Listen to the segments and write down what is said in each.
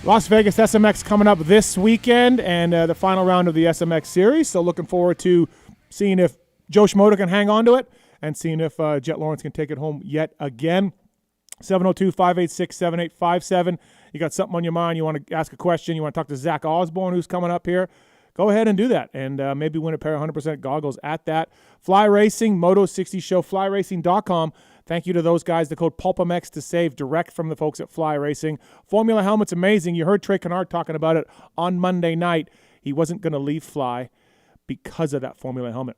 Las Vegas SMX coming up this weekend, and the final round of the SMX series. So looking forward to seeing if Joe Schmoda can hang on to it and seeing if Jet Lawrence can take it home yet again. 702-586-7857. You got something on your mind, you want to ask a question, you want to talk to Zack Osborne, who's coming up here, go ahead and do that, and maybe win a pair of 100% goggles at that. Fly Racing, Moto 60 Show, flyracing.com. Thank you to those guys. The code PulpMX to save direct from the folks at Fly Racing. Formula helmet's amazing. You heard Trey Kennard talking about it on Monday night. He wasn't going to leave Fly because of that Formula helmet.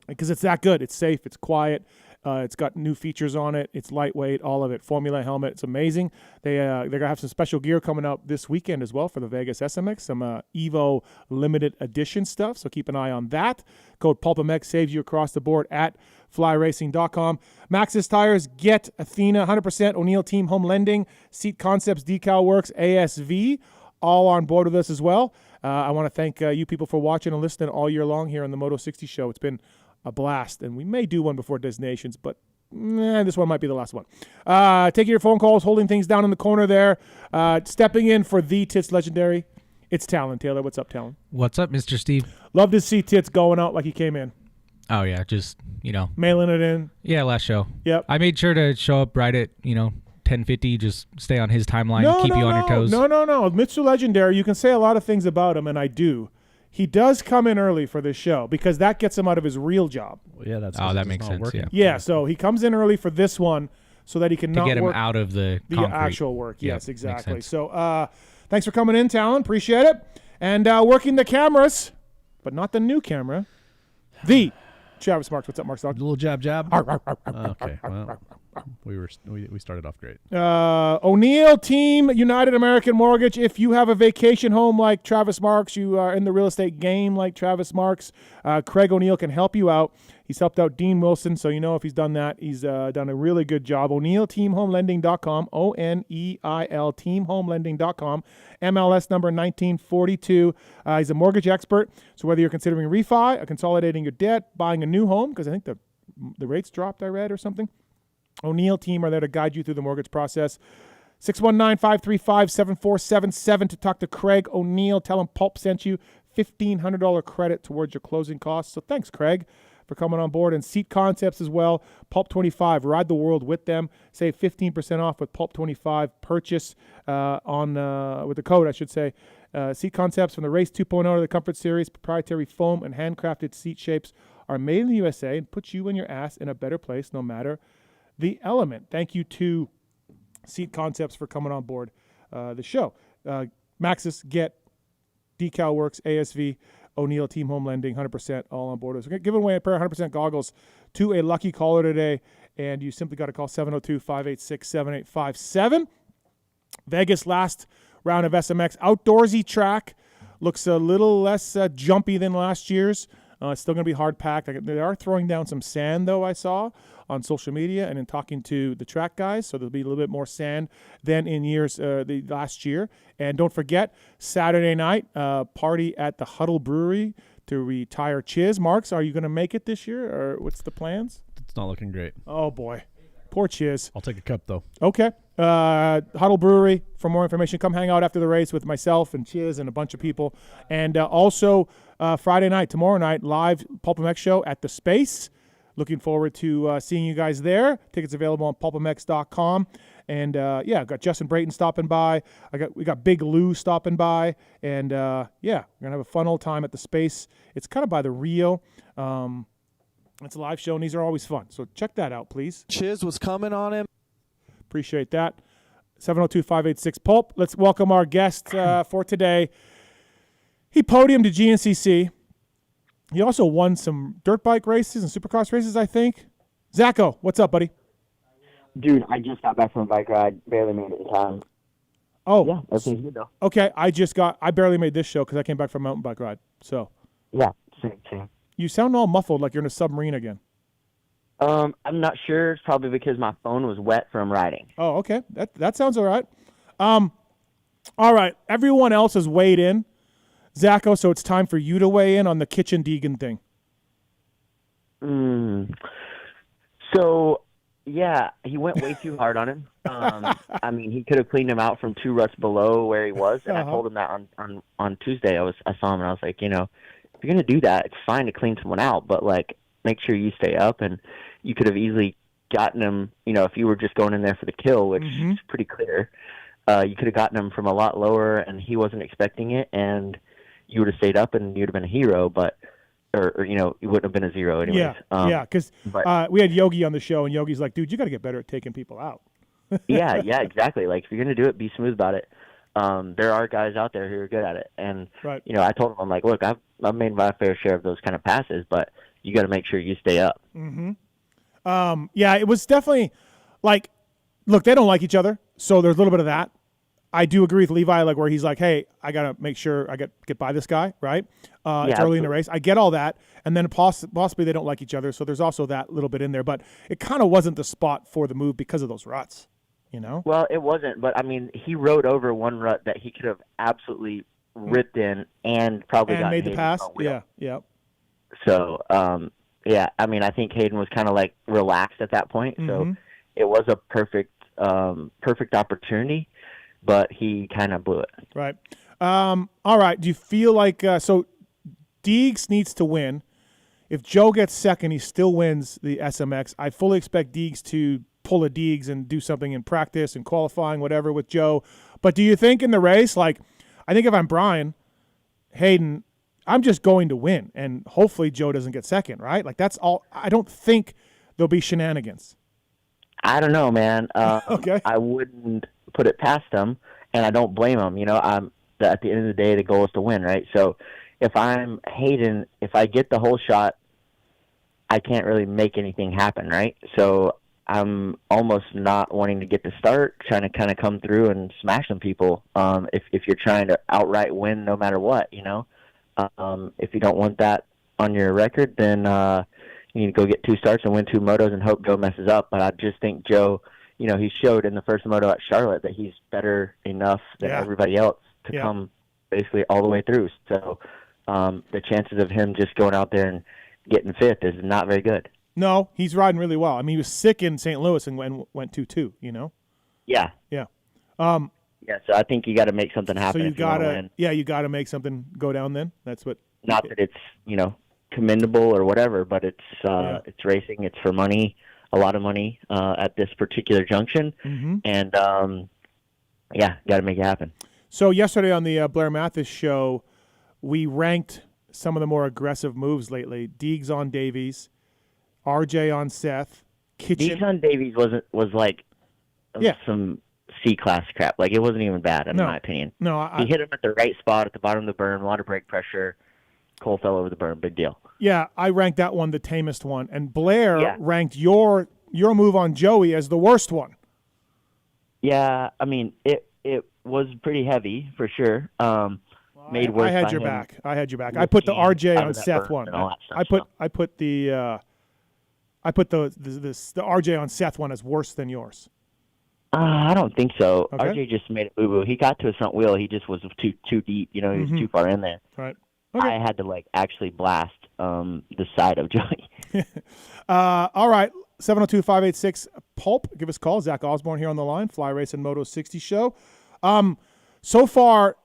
Because it's that good. It's safe. It's quiet. It's got new features on it. It's lightweight, all of it. Formula helmet. It's amazing. They're going to have some special gear coming out this weekend as well for the Vegas SMX. Some Evo limited edition stuff. So keep an eye on that. Code PulpMX saves you across the board at flyracing.com. Maxxis Tires, Get Athena, 100% O'Neill Team Home Lending, Seat Concepts, Decal Works, ASV, all on board with us as well. I want to thank you people for watching and listening all year long here on the Moto 60 Show. It's been a blast, and we may do one before Destinations, but this one might be the last one. Taking your phone calls, holding things down in the corner there, stepping in for the Tits Legendary. It's Talon. Taylor, what's up, Talon? What's up, Mr. Steve? Love to see Tits going out like he came in. Oh, yeah, just, mailing it in. Yeah, last show. Yep. I made sure to show up right at, 10:50, just stay on his timeline, keep you on your toes. No. Mr. Legendary, you can say a lot of things about him, and I do. He does come in early for this show because that gets him out of his real job. Well, yeah, that makes sense. Working. Yeah, so he comes in early for this one so that he can not get him work out of the concrete. actual work. Yep, Yes, exactly. makes sense. So thanks for coming in, Talon. Appreciate it. And working the cameras, but not the new camera. The Travis Marks. What's up, Mark's dog? A little jab. Okay, well, we started off great. O'Neill Team, United American Mortgage. If you have a vacation home like Travis Marks, you are in the real estate game like Travis Marks, Craig O'Neill can help you out. He's helped out Dean Wilson, so if he's done that, he's done a really good job. O'NeillTeamHomeLending.com, ONEIL TeamHomeLending.com, MLS number 1942. He's a mortgage expert, so whether you're considering refi, consolidating your debt, buying a new home, because I think the rates dropped, I read, or something, O'Neill Team are there to guide you through the mortgage process. 619-535-7477 to talk to Craig O'Neill. Tell him Pulp sent you. $1,500 credit towards your closing costs. So thanks, Craig, for coming on board. And Seat Concepts as well. Pulp 25. Ride the world with them. Save 15% off with Pulp 25 purchase with the code, I should say. Seat Concepts from the Race 2.0 to the Comfort Series. Proprietary foam and handcrafted seat shapes are made in the USA and put you and your ass in a better place no matter the element. Thank you to Seat Concepts for coming on board the show. Maxxis, Get, Decal Works, ASV, O'Neill Team Home Lending, 100% all on board. So we're giving away a pair of 100% goggles to a lucky caller today, and you simply got to call 702-586-7857. Vegas last round of SMX outdoorsy track looks a little less jumpy than last year's. It's still going to be hard packed. They are throwing down some sand, though, I saw on social media and in talking to the track guys. So there'll be a little bit more sand than in years the last year. And don't forget, Saturday night, party at the Huddle Brewery to retire Chiz. Marks, are you going to make it this year, or what's the plans? It's not looking great. Oh, boy. Poor Chiz. I'll take a cup, though. Okay. Huddle Brewery. For more information, come hang out after the race with myself and Chiz and a bunch of people. And also Friday night, tomorrow night, live Pulp MX show at the Space. Looking forward to seeing you guys there. Tickets available on pulpmx.com. And I've got Justin Brayton stopping by. We got Big Lou stopping by. And we're gonna have a fun old time at the Space. It's kind of by the Rio. It's a live show, and these are always fun. So check that out, please. Chiz was coming on him. Appreciate that. 702-586-PULP. Let's welcome our guest for today. He podiumed at GNCC. He also won some dirt bike races and supercross races, I think. Zacko, what's up, buddy? Dude, I just got back from a bike ride. Barely made it in time. Oh. Yeah, everything's good, though. Okay, I barely made this show because I came back from a mountain bike ride. So. Yeah, same. You sound all muffled like you're in a submarine again. I'm not sure. It's probably because my phone was wet from riding. Oh, okay. That sounds all right. All right. Everyone else has weighed in, Zacko, so it's time for you to weigh in on the Kitchen Deegan thing. So Yeah, he went way too hard on him. I mean, he could have cleaned him out from 2 ruts below where he was, and I told him that on Tuesday. I saw him and I was like, if you're gonna do that, it's fine to clean someone out, but like make sure you stay up. And you could have easily gotten him, if you were just going in there for the kill, which is pretty clear. You could have gotten him from a lot lower, and he wasn't expecting it, and you would have stayed up, and you'd have been a hero, but. Or you wouldn't have been a zero anyways. Yeah, because we had Yogi on the show, and Yogi's like, dude, you got to get better at taking people out. yeah, exactly. Like, if you're going to do it, be smooth about it. There are guys out there who are good at it. And, I told him, I'm like, look, I've made my fair share of those kind of passes, but you got to make sure you stay up. Yeah, it was definitely like, look, they don't like each other, so there's a little bit of that. I do agree with Levi, like where he's like, hey, I got to make sure I get by this guy, right? It's early in the race. I get all that. And then possibly they don't like each other, so there's also that little bit in there. But it kind of wasn't the spot for the move because of those ruts, Well, it wasn't, but, I mean, he rode over one rut that he could have absolutely ripped in and probably got made the pass. Yeah. So, I mean, I think Hayden was kind of like relaxed at that point. So it was a perfect opportunity. But he kind of blew it. Right. All right. Do you feel like so Deegs needs to win. If Joe gets second, he still wins the SMX. I fully expect Deegs to pull a Deegs and do something in practice and qualifying, whatever, with Joe. But do you think in the race, like, I think if I'm Brian Hayden, I'm just going to win, and hopefully Joe doesn't get second, right? Like, that's all. I don't think there'll be shenanigans. I don't know, man. Okay. I wouldn't put it past them, and I don't blame them. At the end of the day, the goal is to win, right? So if I'm Hayden, if I get the whole shot, I can't really make anything happen, right? So I'm almost not wanting to get the start, trying to kind of come through and smash some people. If you're trying to outright win no matter what, if you don't want that on your record, then you need to go get 2 starts and win 2 motos and hope Joe messes up. But I just think Joe, he showed in the first moto at Charlotte that he's better enough than everybody else to come basically all the way through. So the chances of him just going out there and getting 5th is not very good. No, he's riding really well. I mean, he was sick in St. Louis and went 2-2, Yeah. Yeah. So I think you got to make something happen. So you got to make something go down then. That's what. Not that it's, commendable or whatever, but it's racing. It's for money, a lot of money at this particular junction. And, got to make it happen. So yesterday on the Blair Mathis show, we ranked some of the more aggressive moves lately. Deegs on Davies, RJ on Seth. Deegs on Davies was like some C-class crap. Like, it wasn't even bad in my opinion. No, he hit him at the right spot at the bottom of the berm, a lot of brake pressure. Cole fell over the berm. Big deal. Yeah, I ranked that one the tamest one. And Blair ranked your move on Joey as the worst one. Yeah, I mean, it was pretty heavy for sure. Made worse. I had your back. I put the RJ on Seth one. I put the RJ on Seth one as worse than yours. I don't think so. Okay. RJ just made a boo-boo. He got to his front wheel. He just was too deep. He was too far in there. Right. Okay. I had to actually blast the side of Joey. All right. 702-586 Pulp. Give us a call. Zack Osborne here on the line. Fly Race and Moto 60 show. So far,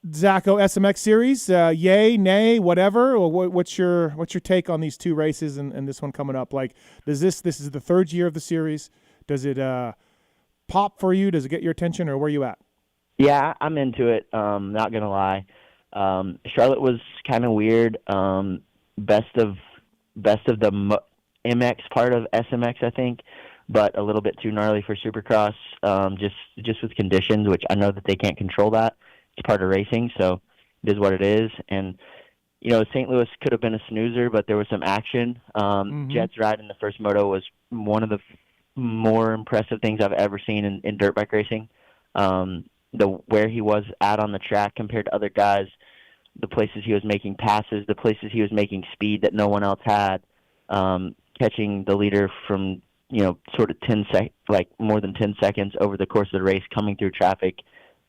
Zacko SMX series, yay, nay, whatever. Or what's your take on these 2 races and this one coming up? Like, this is the 3rd year of the series. Does it pop for you? Does it get your attention, or where you at? Yeah, I'm into it. Not gonna lie. Charlotte was kind of weird. Best of the MX part of SMX, I think, but a little bit too gnarly for Supercross. Just with conditions, which I know that they can't control that. It's part of racing, so it is what it is. And St. Louis could have been a snoozer, but there was some action. Jet's ride in the first moto was one of the more impressive things I've ever seen in dirt bike racing. Where he was at on the track compared to other guys, the places he was making passes, the places he was making speed that no one else had, catching the leader from sort of more than 10 seconds over the course of the race, coming through traffic.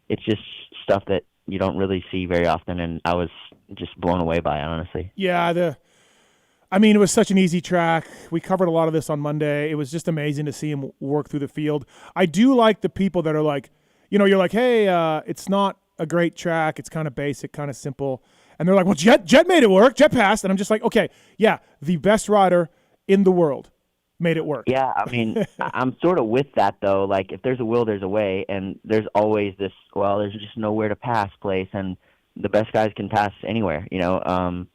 It's just stuff that you don't really see very often, and I was just blown away by it, honestly. Yeah, I mean, it was such an easy track. We covered a lot of this on Monday. It was just amazing to see him work through the field. I do like the people that are like, you're like, hey, it's not a great track. It's kind of basic, kind of simple. And they're like, well, Jet made it work. Jet passed. And I'm just like, okay, yeah, the best rider in the world made it work. Yeah, I mean, I'm sort of with that, though. Like, if there's a will, there's a way. And there's always this, well, there's just nowhere to pass place. And the best guys can pass anywhere, I'm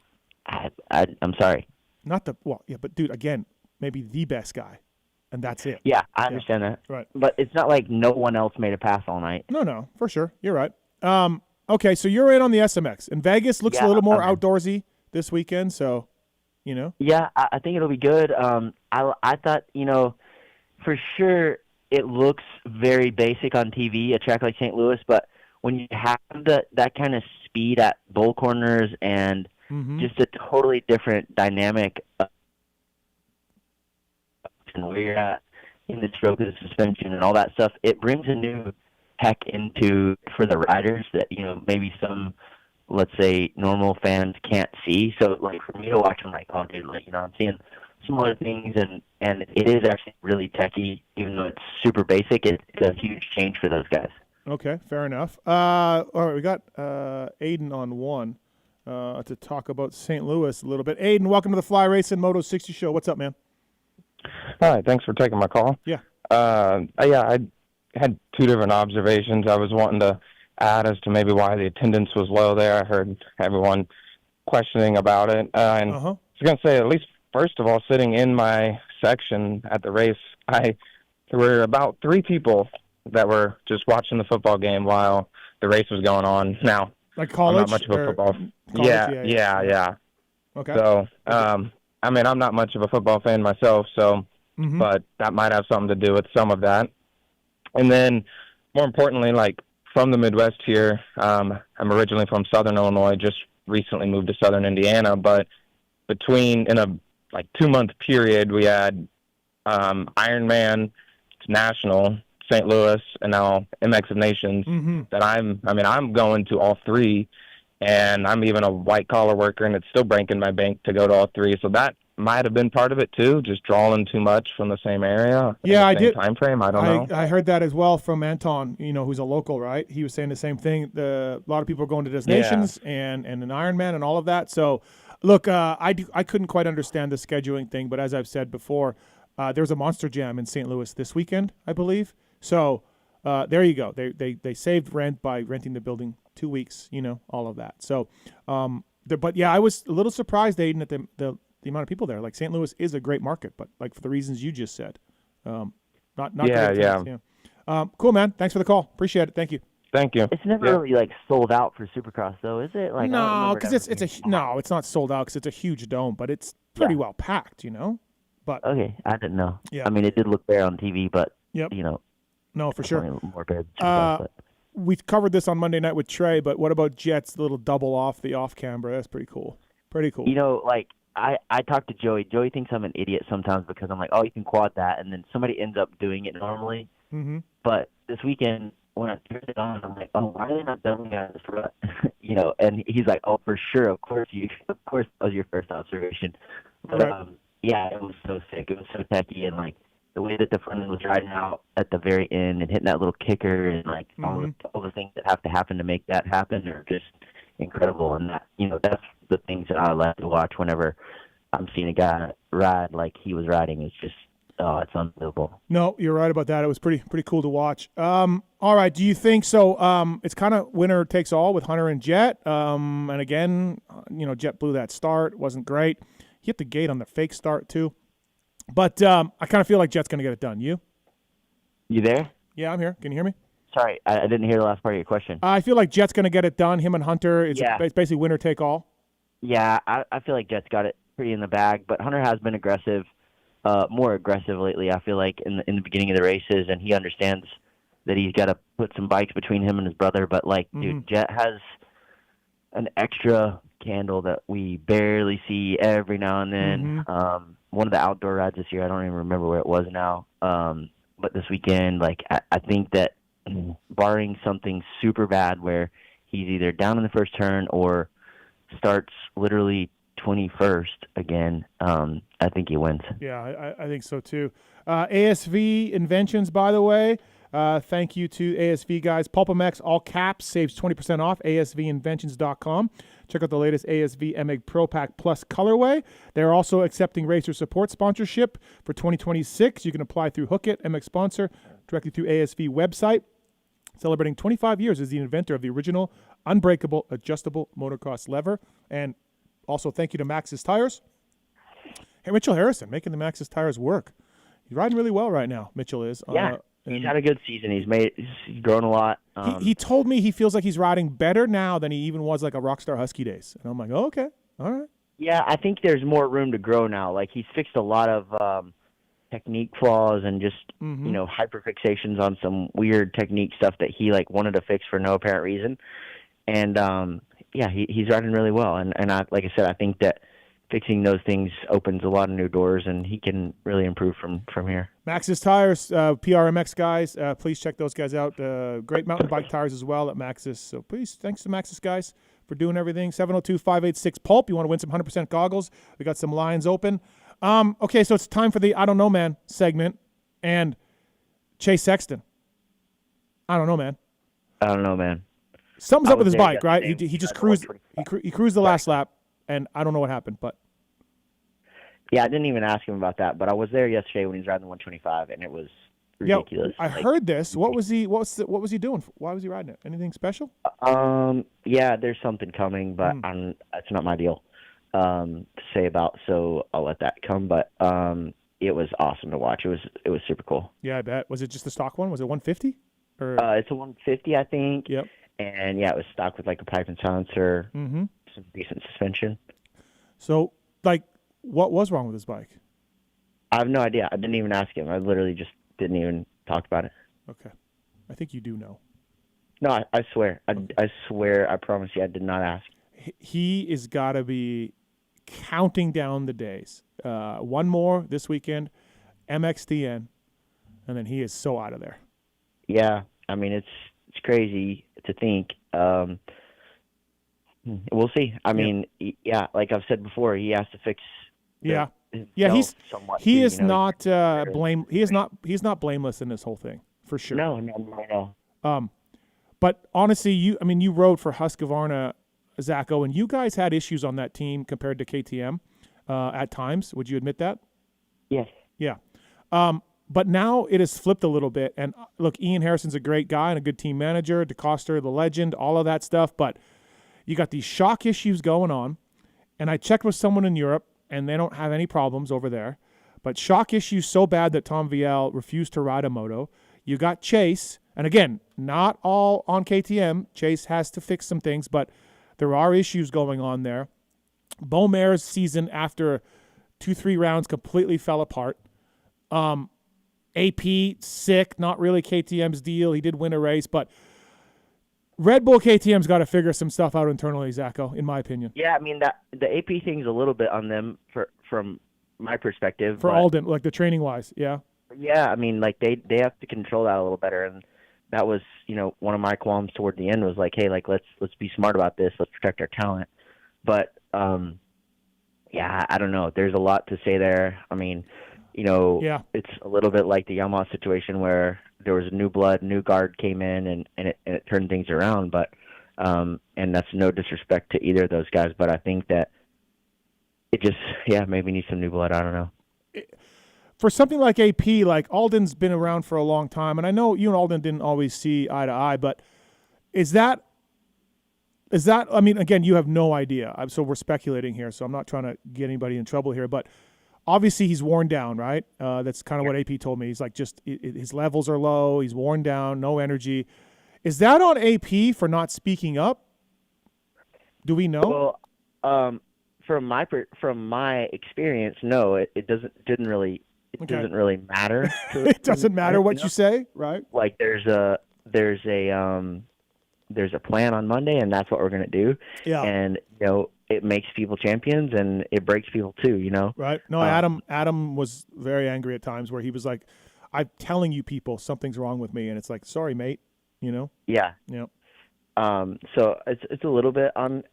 sorry. Not the, well, yeah, but dude, again, maybe the best guy. And that's it. Yeah, I understand that. Right. But it's not like no one else made a pass all night. No, for sure. You're right. Okay, so you're in on the SMX. And Vegas looks a little more outdoorsy this weekend, so, Yeah, I think it'll be good. I thought, for sure it looks very basic on TV, a track like St. Louis, but when you have that kind of speed at bull corners and just a totally different dynamic and where you're at in the stroke of the suspension and all that stuff, it brings a new heck into for the riders that maybe some, let's say, normal fans can't see. So like for me to watch, I'm like, oh dude, like I'm seeing similar things, and it is actually really techy, even though it's super basic. It's a huge change for those guys. Okay, fair enough. All right, we got Aiden on one to talk about St. Louis a little bit. Aiden, welcome to the Fly Racing Moto 60 show. What's up, man? Hi, thanks for taking my call. Yeah. I had two different observations I was wanting to add as to maybe why the attendance was low there. I heard everyone questioning about it. And I was going to say, at least first of all, sitting in my section at the race, there were about 3 people that were just watching the football game while the race was going on. Now, like college? I'm not much of a football. College, Yeah. Okay. So, I mean, I'm not much of a football fan myself, so, but that might have something to do with some of that. And then, more importantly, like from the Midwest here, I'm originally from Southern Illinois, just recently moved to Southern Indiana, but in a 2-month period, we had Ironman National, St. Louis, and now MX of Nations. That I'm going to all 3. And I'm even a white-collar worker, and it's still breaking my bank to go to all 3. So that might have been part of it, too, just drawing too much from the same area. Yeah, I did. Time frame, I don't know. I heard that as well from Anton, who's a local, right? He was saying the same thing. A lot of people are going to destinations and an Ironman and all of that. So, look, I couldn't quite understand the scheduling thing, but as I've said before, there's a Monster Jam in St. Louis this weekend, I believe. So there you go. They saved rent by renting the building 2 weeks, all of that. So, but yeah, I was a little surprised, Aiden, at the amount of people there. Like St. Louis is a great market, but like for the reasons you just said, not yeah. Cool, man. Thanks for the call. Appreciate it. Thank you. Thank you. It's never really sold out for Supercross, though, is it? Like no, because it's not sold out because it's a huge dome, but it's pretty well packed, But okay, I didn't know. Yeah. I mean, it did look bare on TV, but no, for sure. More bare. We covered this on Monday night with Trey, but what about Jet's little double off the off camera? That's pretty cool. Pretty cool. I talked to Joey. Joey thinks I'm an idiot sometimes because I'm like, oh, you can quad that, and then somebody ends up doing it normally. But this weekend, when I turned it on, I'm like, oh, why are they not doubling out this rut? And he's like, oh, for sure, of course that was your first observation. But right. Yeah, it was so sick. It was so techy, and like the way that the front end was riding out at the very end and hitting that little kicker and like all the things that have to happen to make that happen are just incredible. And that that's the things that I like to watch whenever I'm seeing a guy ride like he was riding. It's just it's unbelievable. No, you're right about that. It was pretty cool to watch. All right, do you think so? It's kind of winner takes all with Hunter and Jet. And again, Jet blew that start. It wasn't great. He hit the gate on the fake start too. But I kind of feel like Jet's going to get it done. You there? Yeah, I'm here. Can you hear me? Sorry, I didn't hear the last part of your question. I feel like Jet's going to get it done. Him and Hunter, it's basically winner take all. Yeah, I feel like Jet's got it pretty in the bag, but Hunter has been aggressive, more aggressive lately, I feel like, in the beginning of the races, and he understands that he's got to put some bikes between him and his brother. But, dude, Jet has an extra candle that we barely see every now and then. One of the outdoor rides this year, I don't even remember where it was now, but this weekend, I think that barring something super bad where he's either down in the first turn or starts literally 21st again, I think he wins. Yeah, I think so too. ASV Inventions, by the way. Thank you to ASV guys. PulpMX, all caps, saves 20% off. ASVinventions.com. Check out the latest ASV MX Pro Pack Plus colorway. They're also accepting racer support sponsorship for 2026. You can apply through Hookit, MX sponsor, directly through ASV website. Celebrating 25 years as the inventor of the original unbreakable adjustable motocross lever. And also thank you to Maxxis Tires. Hey, Mitchell Harrison making the Maxxis Tires work. He's riding really well right now, Mitchell is. Yeah, he's had a good season. He's grown a lot. He told me he feels like he's riding better now than he even was like a Rockstar Husky days. And I'm like, oh, okay, all right. Yeah, I think there's more room to grow now. Like, he's fixed a lot of technique flaws and just, hyperfixations on some weird technique stuff that he, wanted to fix for no apparent reason. And, he's riding really well. And like I said, I think that fixing those things opens a lot of new doors, and he can really improve from here. Maxxis Tires, PRMX guys, please check those guys out. Great mountain bike tires as well at Maxxis. So please, thanks to Maxxis guys for doing everything. 702-586-PULP. You want to win some 100% goggles? We got some lines open. Okay, so it's time for the I Don't Know Man segment. And Chase Sexton. I don't know, man. I don't know, man. Something's up with his bike, right? He just cruised. He cruised the last lap, and I don't know what happened, but. Yeah, I didn't even ask him about that, but I was there yesterday when he was riding the 125, and it was ridiculous. I heard this. What was he doing? Why was he riding it? Anything special? Yeah, there's something coming, but that's not my deal to say about. So I'll let that come. But it was awesome to watch. It was super cool. Yeah, I bet. Was it just the stock one? Was it 150? Or it's a 150, I think. Yep. And yeah, it was stock with a pipe and silencer, some decent suspension. So, what was wrong with his bike? I have no idea. I didn't even ask him. I literally just didn't even talk about it. Okay. I think you do know. No, I swear. I swear, I promise you, I did not ask. He is got to be counting down the days. One more this weekend, MXDN, and then he is so out of there. Yeah. I mean, it's crazy to think. We'll see. I mean, yeah, like I've said before, he has to fix. Yeah, he is not blameless in this whole thing for sure. No. But honestly, you rode for Husqvarna, Zacho, and you guys had issues on that team compared to KTM at times. Would you admit that? Yes. Yeah. But now it has flipped a little bit. And look, Ian Harrison's a great guy and a good team manager. DeCoster, the legend, all of that stuff. But you got these shock issues going on. And I checked with someone in Europe, and they don't have any problems over there. But shock issues so bad that Tom Viel refused to ride a moto. You got Chase. And again, not all on KTM. Chase has to fix some things, but there are issues going on there. Beaumare's season after 2-3 rounds completely fell apart. AP, sick, not really KTM's deal. He did win a race, but Red Bull KTM's got to figure some stuff out internally, Zacho, in my opinion. Yeah, I mean, the AP thing's a little bit on them from my perspective. For Alden, the training-wise, yeah. Yeah, I mean, they have to control that a little better, and that was, one of my qualms toward the end was hey, let's be smart about this. Let's protect our talent. But, yeah, I don't know. There's a lot to say there. I mean, it's a little bit like the Yamaha situation where there was new blood, new guard came in, and it turned things around. But and that's no disrespect to either of those guys, but I think that it just, maybe needs some new blood. I don't know. For something like AP, Alden's been around for a long time, and I know you and Alden didn't always see eye to eye, but is that? I mean, again, you have no idea. So we're speculating here, so I'm not trying to get anybody in trouble here, but obviously he's worn down, right? That's kind of what AP told me. He's his levels are low. He's worn down, no energy. Is that on AP for not speaking up? Do we know? Well, from my experience, no. It didn't really matter. It doesn't matter what you say, right? There's a plan on Monday, and that's what we're going to do. Yeah. And, it makes people champions, and it breaks people too, Right. No, Adam was very angry at times where he was like, I'm telling you people something's wrong with me. And it's like, sorry, mate, Yeah. Yeah. So it's a little bit on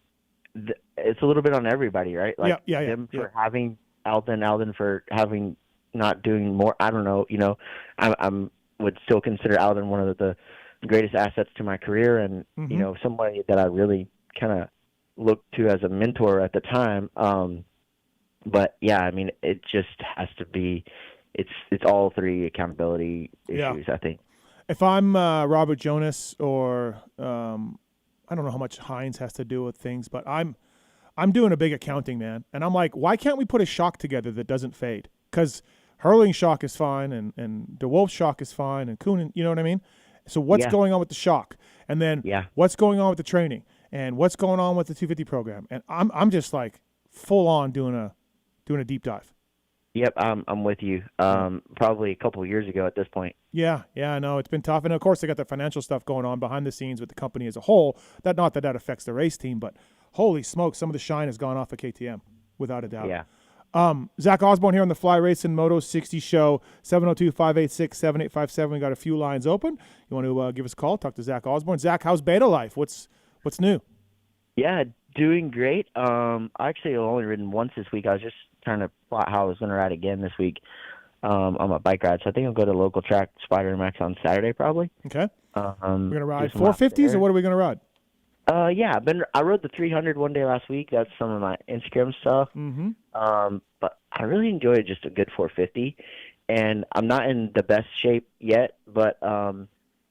it's a little bit on everybody, right? Like them for having Alden for having not doing more. I don't know. I'm would still consider Alden one of the greatest assets to my career, and somebody that I really kind of looked to as a mentor at the time. But yeah, I mean, it just has to be. It's all three accountability issues. I think. If I'm Robert Jonas or I don't know how much Hines has to do with things, but I'm doing a big accounting, man. And I'm like, why can't we put a shock together that doesn't fade? Because Hurling shock is fine, and DeWolf shock is fine, and Kuhn, you know what I mean? So what's going on with the shock? And then what's going on with the training? And what's going on with the 250 program? And I'm just like full on doing a deep dive. Yep, I'm with you. Probably a couple of years ago at this point. Yeah, I know. It's been tough. And, of course, they got the financial stuff going on behind the scenes with the company as a whole. Not that affects the race team, but holy smoke, some of the shine has gone off of KTM, without a doubt. Yeah. Zack Osborne here on the Fly Racing Moto 60 show, 702-586-7857. We got a few lines open. You want to give us a call, talk to Zack Osborne. Zack, how's beta life? What's new? Yeah, doing great. Actually, I've only ridden once this week. I was just trying to plot how I was going to ride again this week on my bike ride. So I think I'll go to local track Spider MX on Saturday probably. Okay. We're going to ride 450s, or what are we going to ride? Yeah, I rode the 300 one day last week. That's some of my Instagram stuff. Mm-hmm. But I really enjoyed just a good 450. And I'm not in the best shape yet, but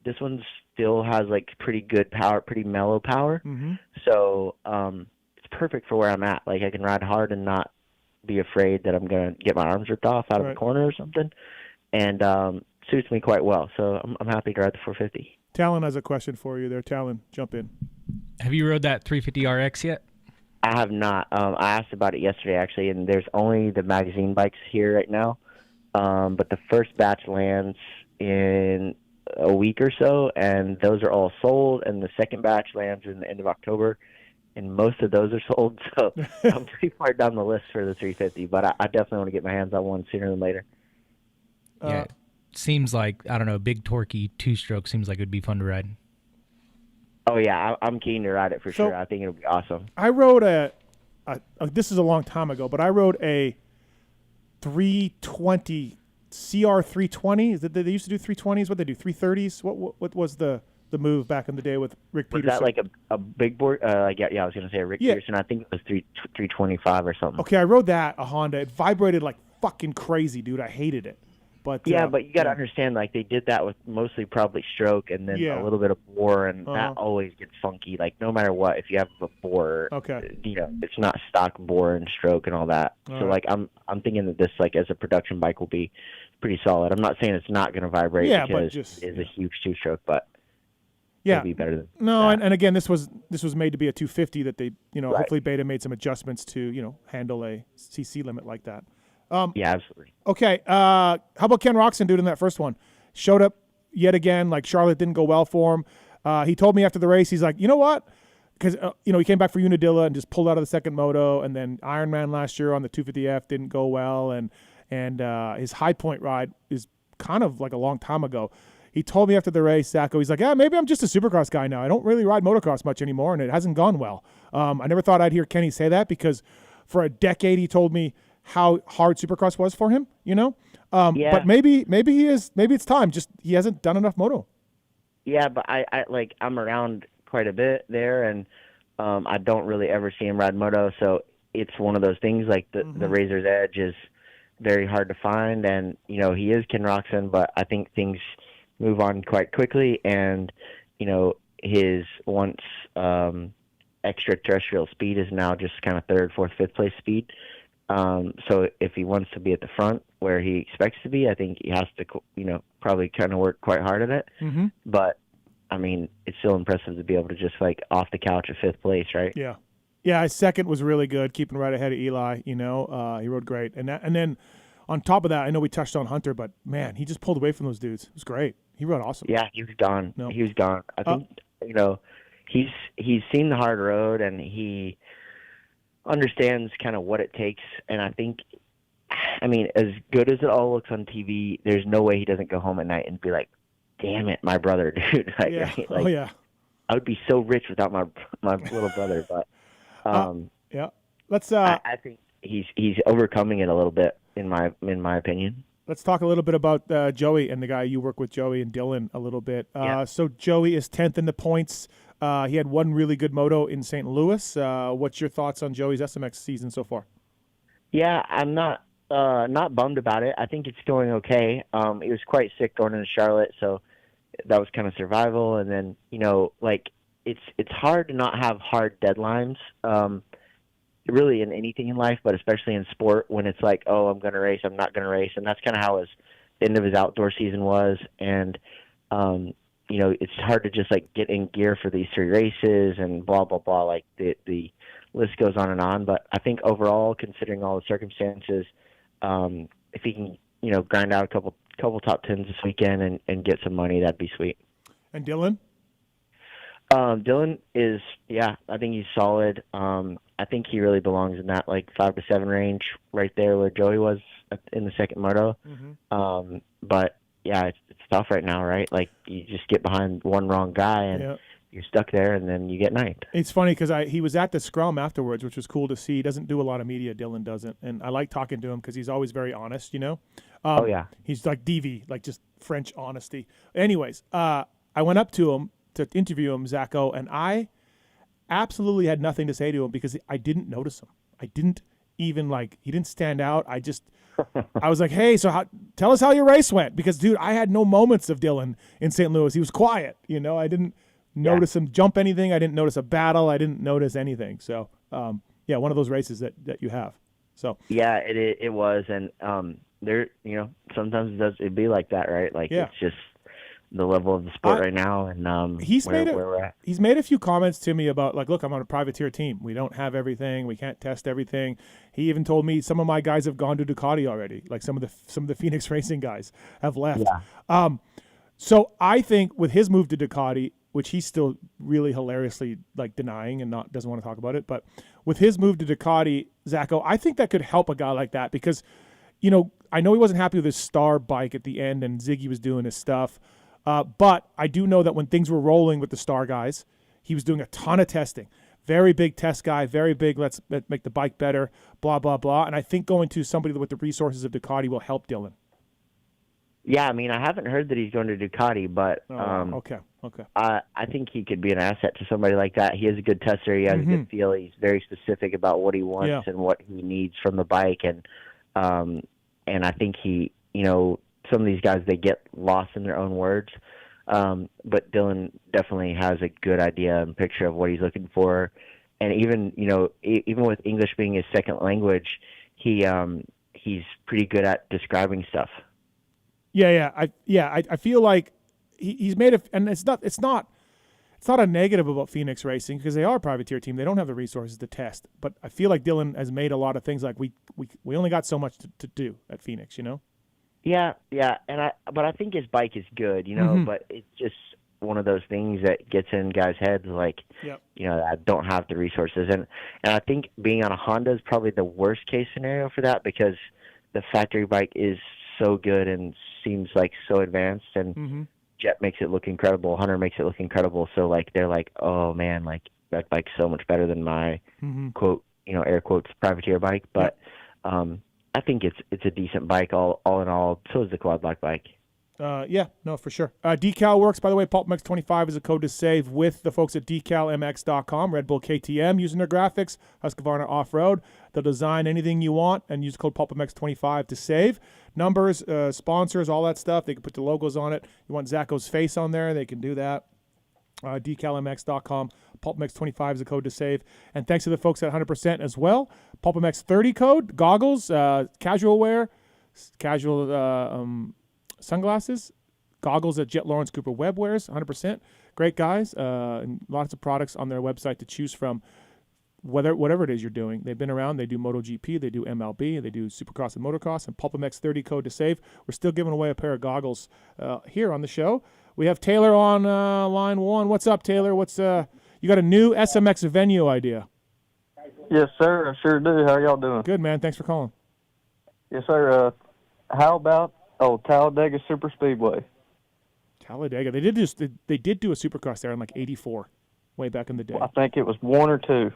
this one still has like pretty good power, pretty mellow power. Mm-hmm. So it's perfect for where I'm at. Like I can ride hard and not be afraid that I'm going to get my arms ripped off out of the corner or something. And suits me quite well. So I'm happy to ride the 450. Talon has a question for you there. Talon, jump in. Have you rode that 350 RX yet? I have not. I asked about it yesterday, actually, and there's only the magazine bikes here right now. But the first batch lands in a week or so, and those are all sold, and the second batch lands in the end of October, and most of those are sold. So I'm pretty far down the list for the 350, but I definitely want to get my hands on one sooner than later. Yeah, it seems like, I don't know, big torquey two-stroke seems like it would be fun to ride. Oh, yeah, I'm keen to ride it for sure. I think it'll be awesome. I rode this is a long time ago, but I rode a 320, CR320. Is that they used to do 320s? What they do, 330s? What was the move back in the day with Rick Peterson? Was that like a big board? Yeah, I was going to say Rick Peterson. I think it was 325 or something. Okay, I rode that, a Honda. It vibrated like fucking crazy, dude. I hated it. But but you got to understand, like they did that with mostly probably stroke and then a little bit of bore, and that always gets funky. Like no matter what, if you have a bore, it's not stock bore and stroke and all that. So like I'm thinking that this like as a production bike will be pretty solid. I'm not saying it's not going to vibrate because it's a huge two-stroke, but it'll be better than that. And again, this was made to be a 250 that they hopefully Beta made some adjustments to handle a CC limit like that. Yeah, absolutely. Okay. How about Ken Roxon, dude, in that first one? Showed up yet again. Like, Charlotte didn't go well for him. He told me after the race, he's like, you know what? Because, he came back for Unadilla and just pulled out of the second moto. And then Ironman last year on the 250F didn't go well. And his High Point ride is kind of like a long time ago. He told me after the race, Sacco, he's like, yeah, maybe I'm just a Supercross guy now. I don't really ride motocross much anymore, and it hasn't gone well. I never thought I'd hear Kenny say that because for a decade he told me how hard Supercross was for him, But maybe he is. Maybe it's time. Just he hasn't done enough moto. Yeah, but I'm around quite a bit there, and I don't really ever see him ride moto. So it's one of those things. Like the Razor's Edge is very hard to find, and he is Ken Roxon, but I think things move on quite quickly, and his once extraterrestrial speed is now just kind of third, fourth, fifth place speed. So if he wants to be at the front where he expects to be, I think he has to, probably kind of work quite hard at it. Mm-hmm. But I mean, it's still impressive to be able to just like off the couch at fifth place, right? Yeah. Yeah. His second was really good, keeping right ahead of Eli, he rode great. And then on top of that, I know we touched on Hunter, but man, he just pulled away from those dudes. It was great. He rode awesome. Yeah. He was gone. No. He was gone. I think, he's seen the hard road, and he understands kind of what it takes. And I think, as good as it all looks on TV, there's no way he doesn't go home at night and be like, damn it, my brother, dude. Yeah. Right? I would be so rich without my little brother. But Yeah. Let's I think he's overcoming it a little bit in my opinion. let's talk a little bit about Joey and the guy you work with, Joey and Dylan, a little bit. Yeah. So Joey is 10th in the points. He had one really good moto in St. Louis. What's your thoughts on Joey's SMX season so far? Yeah, I'm not bummed about it. I think it's going okay. He was quite sick going into Charlotte, so that was kind of survival. And then like it's hard to not have hard deadlines. Really in anything in life, but especially in sport when it's like, oh, I'm going to race, I'm not going to race. And that's kind of how the end of his outdoor season was. And, it's hard to just like get in gear for these 3 races and blah, blah, blah. Like the list goes on and on. But I think overall, considering all the circumstances, if he can, grind out a couple top 10s this weekend and get some money, that'd be sweet. And Dylan? Dylan is, I think he's solid. I think he really belongs in that like 5 to 7 range right there where Joey was in the second moto. Mm-hmm. But it's tough right now, right? Like you just get behind one wrong guy and you're stuck there, and then you get ninth. It's funny because he was at the scrum afterwards, which was cool to see. He doesn't do a lot of media. Dylan doesn't, and I like talking to him because he's always very honest. He's like DV, like just French honesty. Anyways, I went up to him to interview him, Zacho, and I absolutely had nothing to say to him because I didn't notice him. I didn't even he didn't stand out. I was like, hey, so tell us how your race went, because dude, I had no moments of Dylan in St. Louis. He was quiet, I didn't notice him jump anything. I didn't notice a battle. I didn't notice anything. So, one of those races that you have. So yeah, it was, and there, sometimes it'd be like that, right? Like it's just the level of the sport right now, and where we're at. He's made a few comments to me about look, I'm on a privateer team. We don't have everything. We can't test everything. He even told me some of my guys have gone to Ducati already. Like some of the Phoenix Racing guys have left. Yeah. So I think with his move to Ducati, which he's still really hilariously denying and doesn't want to talk about it, but with his move to Ducati, Zacho, I think that could help a guy like that because, I know he wasn't happy with his star bike at the end and Ziggy was doing his stuff. But I do know that when things were rolling with the star guys, he was doing a ton of testing. Very big test guy, very big, let's make the bike better, blah, blah, blah. And I think going to somebody with the resources of Ducati will help Dylan. Yeah, I mean, I haven't heard that he's going to Ducati, but okay. I think he could be an asset to somebody like that. He has a good tester. He has a good feel. He's very specific about what he wants and what he needs from the bike. And I think he, some of these guys, they get lost in their own words. But Dylan definitely has a good idea and picture of what he's looking for. And even, even with English being his second language, he's pretty good at describing stuff. I feel like he's made and it's not a negative about Phoenix Racing because they are a privateer team. They don't have the resources to test. But I feel like Dylan has made a lot of things we only got so much to do at Phoenix, Yeah, but I think his bike is good, but it's just one of those things that gets in guys' heads, I don't have the resources. And I think being on a Honda is probably the worst case scenario for that because the factory bike is so good and seems so advanced, and Jet makes it look incredible, Hunter makes it look incredible. So they're like, oh man, that bike's so much better than my quote, air quotes privateer bike. But I think it's a decent bike all in all. So is the quad block bike. For sure. Decal works, by the way. PulpMX 25 is a code to save with the folks at decalmx.com. Red Bull KTM using their graphics. Husqvarna Off-Road. They'll design anything you want and use code PulpMX 25 to save. Numbers, sponsors, all that stuff. They can put the logos on it. You want Zacho's face on there, they can do that. decalmx.com. PulpMX 25 is a code to save. And thanks to the folks at 100% as well. PulpMX 30 code, goggles, casual wear, casual sunglasses, goggles at Jet Lawrence Cooper Web wears, 100%. Great guys, and lots of products on their website to choose from. Whatever it is you're doing, they've been around. They do MotoGP, they do MLB, they do Supercross and Motocross, and PulpMX 30 code to save. We're still giving away a pair of goggles here on the show. We have Taylor on line one. What's up, Taylor? You got a new SMX venue idea? Yes, sir. I sure do. How are y'all doing? Good, man. Thanks for calling. Yes, sir. How about Talladega Super Speedway? Talladega. They did do a Supercross there in '84. way back in the day? I think it was 1 or 2.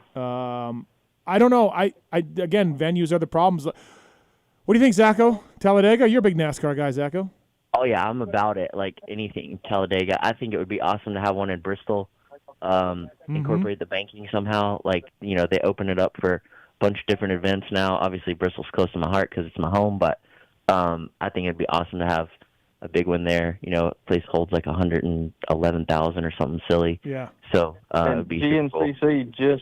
I don't know. I again, venues are the problems. What do you think, Zacho? Talladega? You're a big NASCAR guy, Zacho. Oh yeah, I'm about it. Like anything Talladega. I think it would be awesome to have one in Bristol. Incorporate the banking somehow. Like they open it up for a bunch of different events now. Obviously, Bristol's close to my heart because it's my home. But I think it'd be awesome to have a big one there. Place holds like 111,000 or something silly. Yeah. So And it'd be super cool. GNCC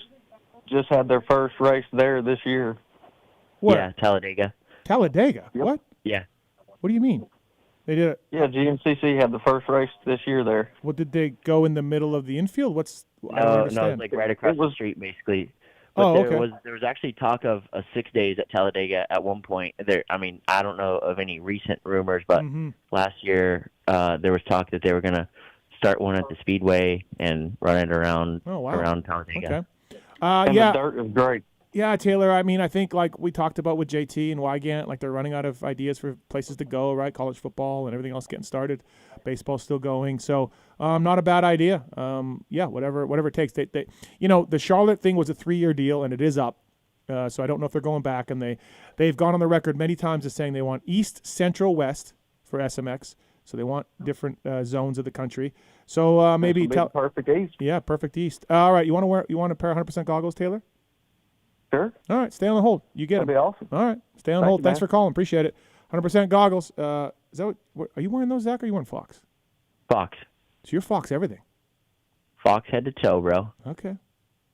just had their first race there this year. What? Yeah, Talladega. Talladega? Yep. What? Yeah. What do you mean? They did it. Yeah, GNCC had the first race this year there. What, did they go in the middle of the infield? I don't No, understand. it's like right across the street, basically. But Oh, okay. there was actually talk of 6 days at Talladega at one point. I don't know of any recent rumors, but last year there was talk that they were going to start one at the Speedway and run it around Talladega. Okay. And yeah. the dirt is great. Yeah, Taylor, I think like we talked about with JT and Wygant, like they're running out of ideas for places to go, right? College football and everything else getting started. Baseball's still going. So not a bad idea. Yeah, whatever it takes. They the Charlotte thing was a 3-year deal, and it is up. So I don't know if they're going back. And they've gone on the record many times as saying they want East, Central, West for SMX. So they want different zones of the country. So maybe perfect East. Yeah, perfect East. All right, you want a pair of 100% goggles, Taylor? Sure. All right, stay on the hold. You get That'd them. be awesome. All right, stay on the hold. you, Thanks man. for calling. Appreciate it. 100% goggles. Is that are you wearing those, Zach, or are you wearing Fox? Fox. So you're Fox everything. Fox head to toe, bro. Okay.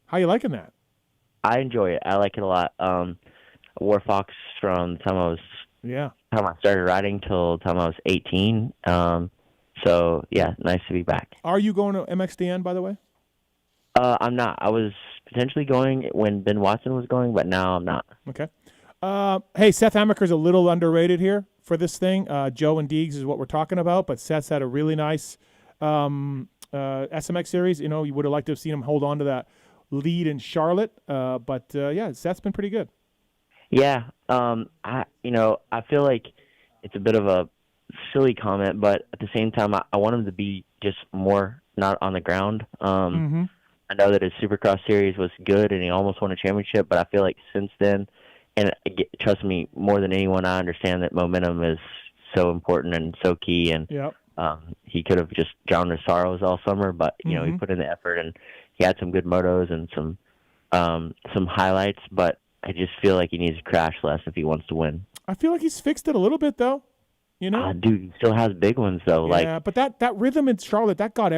How you liking that? I enjoy it. I like it a lot. I wore Fox from the time I started riding till the time I was 18. So yeah, nice to be back. Are you going to MXDN, by the way? I'm not. I was potentially going when Ben Watson was going, but now I'm not. Okay. Hey, Seth Amaker's a little underrated here for this thing. Joe and Deegs is what we're talking about, but Seth's had a really nice SMX series. You would have liked to have seen him hold on to that lead in Charlotte, but yeah, Seth's been pretty good. Yeah. I feel like it's a bit of a silly comment, but at the same time, I want him to be just more not on the ground. I know that his Supercross series was good and he almost won a championship, but I feel like since then, and trust me, more than anyone, I understand that momentum is so important and so key. And he could have just drowned his sorrows all summer, but he put in the effort and he had some good motos and some highlights. But I just feel like he needs to crash less if he wants to win. I feel like he's fixed it a little bit though. Dude, he still has big ones though. Yeah, but that rhythm in Charlotte that got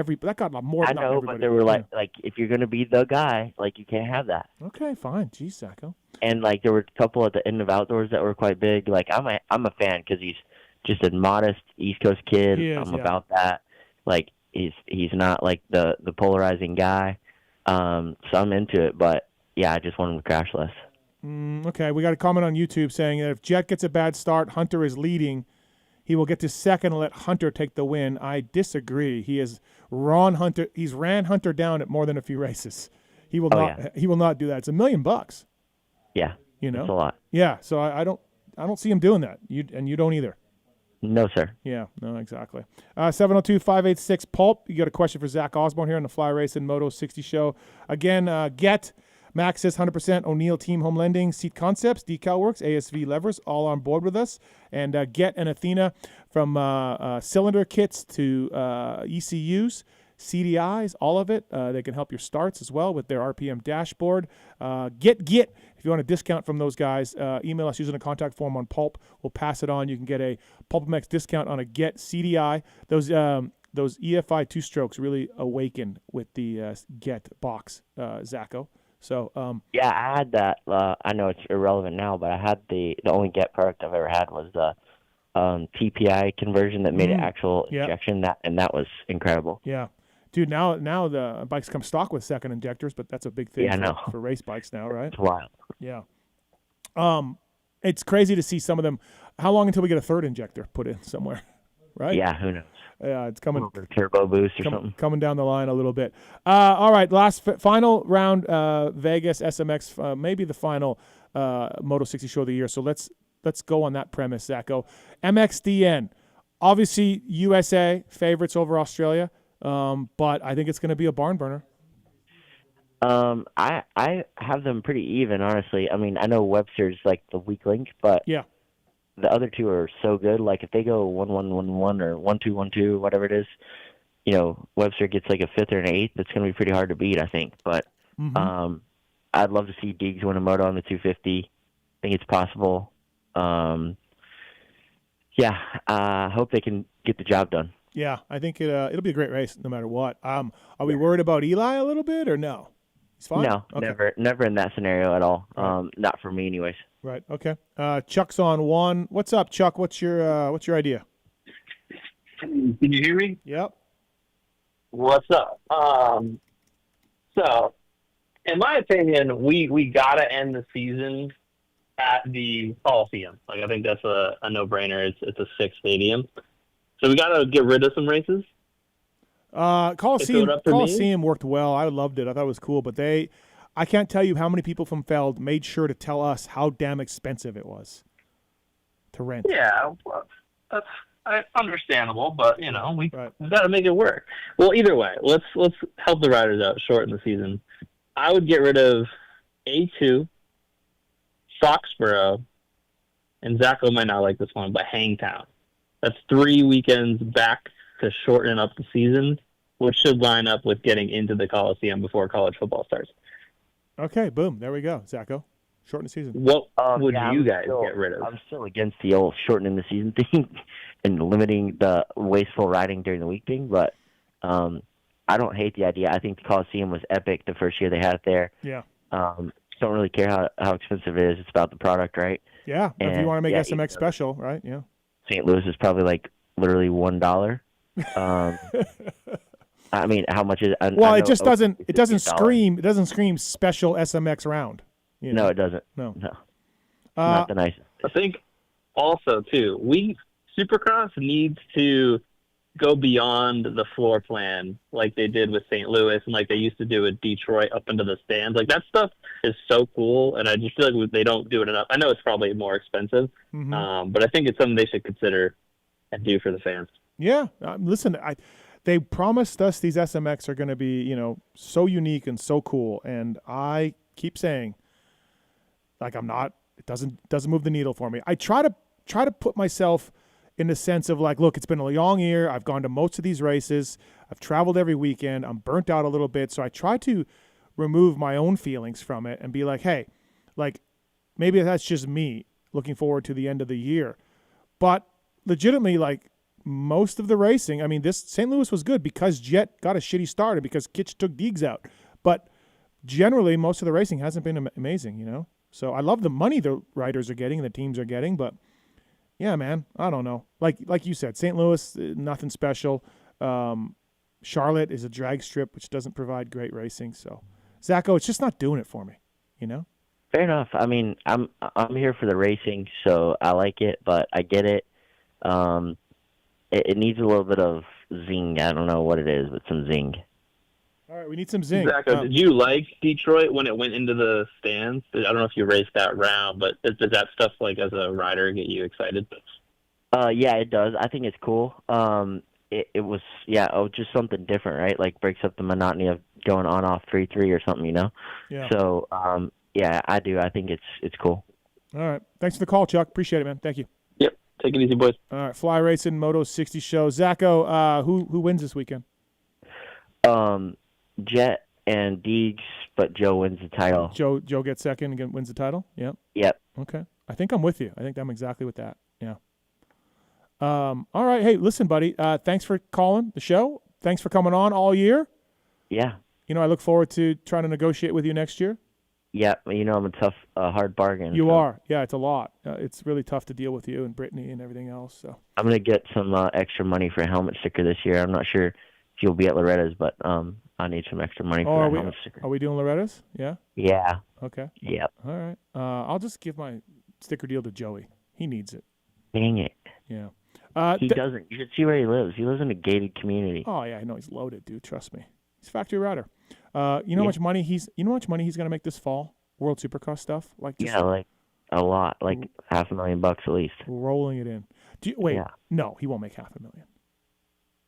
more. I know, but they were like if you're gonna be the guy, like you can't have that. Okay, fine. Jeez, Zacho. And like there were a couple at the end of outdoors that were quite big. Like I'm a fan because he's just a modest East Coast kid. I'm about that. Like he's not like the polarizing guy. So I'm into it. But yeah, I just want him to crash less. Okay, we got a comment on YouTube saying that if Jet gets a bad start, Hunter is leading. He will get to second and let Hunter take the win. I disagree. He's ran Hunter down at more than a few races. He will not. He will not do that. It's $1 million. Yeah, that's a lot. Yeah, so I don't see him doing that. You don't either. No, sir. Yeah, no, exactly. 702-586 Pulp. You got a question for Zack Osborne here on the Fly Racing Moto 60 show. Again, Get. Max says 100%. O'Neill Team Home Lending, Seat Concepts, Decal Works, ASV Levers, all on board with us. And Get and Athena from cylinder kits to ECUs, CDIs, all of it. They can help your starts as well with their RPM dashboard. Get. If you want a discount from those guys, email us using a contact form on Pulp. We'll pass it on. You can get a PulpMX discount on a Get CDI. Those EFI two-strokes really awaken with the Get box, Zacho. So yeah, I had that. I know it's irrelevant now, but I had the only Get product I've ever had was the TPI conversion that made it actual injection. That was incredible. Yeah, dude. Now the bikes come stock with second injectors, but that's a big thing for race bikes now, right? It's wild. Yeah. It's crazy to see some of them. How long until we get a third injector put in somewhere, right? Yeah, who knows? Yeah, it's coming. Turbo boost or something. Coming down the line a little bit. All right, final round, Vegas SMX, maybe the final Moto 60 show of the year. So let's go on that premise, Zacho. MXDN, obviously USA favorites over Australia, but I think it's going to be a barn burner. I have them pretty even, honestly. I mean, I know Webster's like the weak link, but Yeah. the other two are so good. Like if they go 1-1-1-1 or 1-2-1-2, whatever it is, Webster gets like a fifth or an eighth. It's going to be pretty hard to beat, I think. But I'd love to see Deegs win a moto on the 250. I think it's possible. I hope they can get the job done. Yeah, I think it'll be a great race no matter what. Are we worried about Eli a little bit or no? He's fine? No, Okay. never in that scenario at all. Right. Not for me, anyways. Right. Okay. Chuck's on one. What's up, Chuck? What's your idea? Can you hear me? Yep. What's up? So, in my opinion, we gotta end the season at the Coliseum. Like I think that's a no-brainer. It's a 6 stadium, so we gotta get rid of some races. Coliseum worked well. I loved it. I thought it was cool, but I can't tell you how many people from Feld made sure to tell us how damn expensive it was to rent. Yeah, well, that's understandable, but we Right. got to make it work. Well, either way, let's help the riders out, shorten the season. I would get rid of A2, Foxborough, and Zacho might not like this one, but Hangtown. That's 3 weekends back to shorten up the season, which should line up with getting into the Coliseum before college football starts. Okay, boom. There we go, Zacho. Shorten the season. What would you guys get rid of? I'm still against the old shortening the season thing and limiting the wasteful riding during the week thing, but I don't hate the idea. I think the Coliseum was epic the first year they had it there. Yeah. Don't really care how expensive it is. It's about the product, right? Yeah. If you want to make SMX special, right? Yeah. St. Louis is probably like literally $1. I mean, how much is it? Well, it just doesn't. It doesn't scream. It doesn't scream special SMX round. No, it doesn't. No. Not the nicest. I think also too, Supercross needs to go beyond the floor plan like they did with St. Louis and like they used to do with Detroit up into the stands. Like that stuff is so cool, and I just feel like they don't do it enough. I know it's probably more expensive, but I think it's something they should consider and do for the fans. Yeah. Listen, they promised us these SMX are going to be, so unique and so cool, and I keep saying, like, I'm not. It doesn't move the needle for me. I try to put myself in the sense of like, look, it's been a long year. I've gone to most of these races. I've traveled every weekend. I'm burnt out a little bit, so I try to remove my own feelings from it and be like, hey, like maybe that's just me looking forward to the end of the year, but legitimately, like most of the racing, I mean, this St. Louis was good because Jet got a shitty start and because Kitch took Deegs out, but generally most of the racing hasn't been amazing, So I love the money the riders are getting, the teams are getting, but yeah, man, I don't know. Like you said, St. Louis, nothing special. Charlotte is a drag strip, which doesn't provide great racing. So, Zacho, it's just not doing it for me, Fair enough. I mean, I'm here for the racing, so I like it, but I get it. It needs a little bit of zing. I don't know what it is, but some zing. All right, we need some zing. Zacho, did you like Detroit when it went into the stands? I don't know if you raced that round, but does that stuff, like, as a rider, get you excited? Yeah, it does. I think it's cool. It was, just something different, right? Like, breaks up the monotony of going on-off 3-3 or something, Yeah. So, I do. I think it's cool. All right. Thanks for the call, Chuck. Appreciate it, man. Thank you. Yep. Take it easy, boys. All right. Fly Racing Moto 60 show. Zacho, who wins this weekend? Jet and Deegs, but Joe wins the title. Joe gets second and wins the title? Yep. Yep. Okay. I think I'm with you. I think I'm exactly with that. Yeah. All right. Hey, listen, buddy. Thanks for calling the show. Thanks for coming on all year. Yeah. I look forward to trying to negotiate with you next year. Yeah. I'm a tough, hard bargain. You are. Yeah, it's a lot. It's really tough to deal with you and Brittany and everything else. So I'm going to get some extra money for a helmet sticker this year. I'm not sure if you'll be at Loretta's, but I need some extra money for a helmet sticker. Are we doing Loretta's? Yeah? Yeah. Okay. Yep. All right. I'll just give my sticker deal to Joey. He needs it. Dang it. Yeah. He doesn't. You should see where he lives. He lives in a gated community. Oh yeah, I know he's loaded, dude. Trust me. He's a factory rider. You know how much money he's gonna make this fall? World Supercross stuff? Like a lot, like $500,000 at least. Rolling it in. No, he won't make $500,000.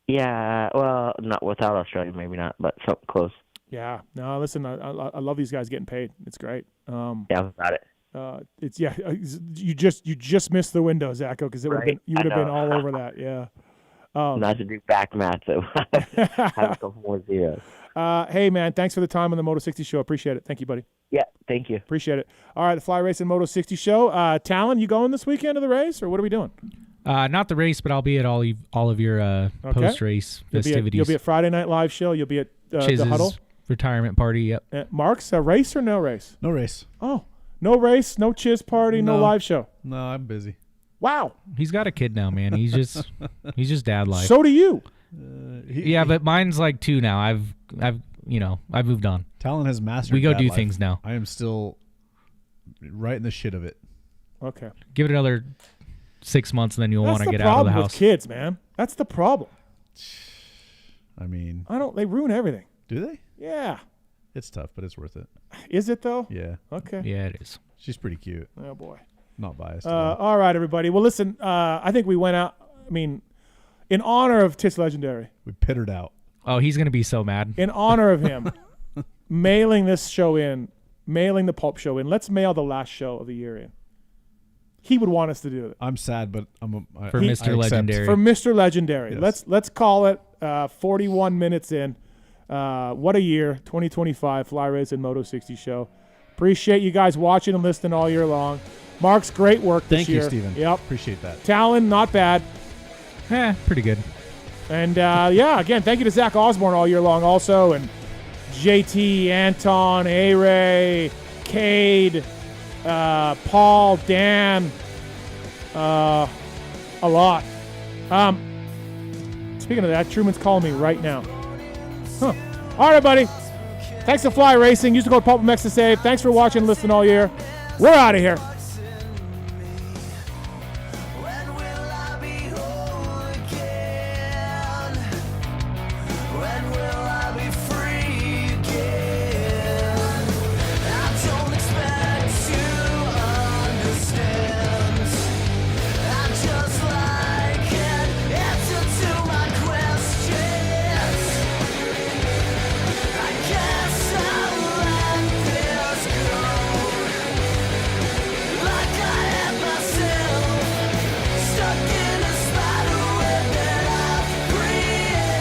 Yeah, well, not without Australia, maybe not, but something close. Yeah. No, listen, I love these guys getting paid. It's great. Yeah, about it. You just missed the window, Zacho, because it would have been you would have been all over that. Yeah. Not to do back math, so have a couple more zeros. Hey man, thanks for the time on the Moto 60 show. Appreciate it. Thank you, buddy. Yeah, thank you. Appreciate it. All right, the Fly Racing Moto 60 show. Talon, you going this weekend to the race, or what are we doing? Not the race, but I'll be at all of your post-race festivities. You'll be at Friday Night Live show. You'll be at the Huddle retirement party. Yep. Mark's a race or no race? No race. Oh, no race, no chiz party, no live show. No, I'm busy. Wow. He's got a kid now, man. He's just dad life. So do you. But mine's like 2 now. I've moved on. Talon has mastered. We go dad do life. things now. I am still right in the shit of it. Okay. Give it another 6 months, and then you'll want to get out of the house. That's the problem with kids, man. That's the problem. I mean, they ruin everything. Do they? Yeah. It's tough, but it's worth it. Is it though? Yeah. Okay. Yeah, it is. She's pretty cute. Oh boy. Not biased. At all. All right, everybody. Well, listen. I think we went out. I mean, in honor of Tits Legendary. We pittered out. Oh, he's gonna be so mad. In honor of him, mailing this show in, mailing the Pulp Show in. Let's mail the last show of the year in. He would want us to do it. I'm sad, but for Mr. Legendary. For Mr. Legendary. Yes. Let's call it 41 minutes in. What a year, 2025 Fly Racing Moto 60 show. Appreciate you guys watching and listening all year long. Mark's great work this year. Thank you, Steven. Yep. Appreciate that. Talon, not bad. Pretty good. And again, thank you to Zack Osborne all year long also, and JT, Anton, A-Ray, Cade, Paul, Dan, a lot. Speaking of that, Truman's calling me right now. Huh. All right, buddy. Thanks to Fly Racing. Use the code PulpMX to save. Thanks for watching and listening all year. We're out of here.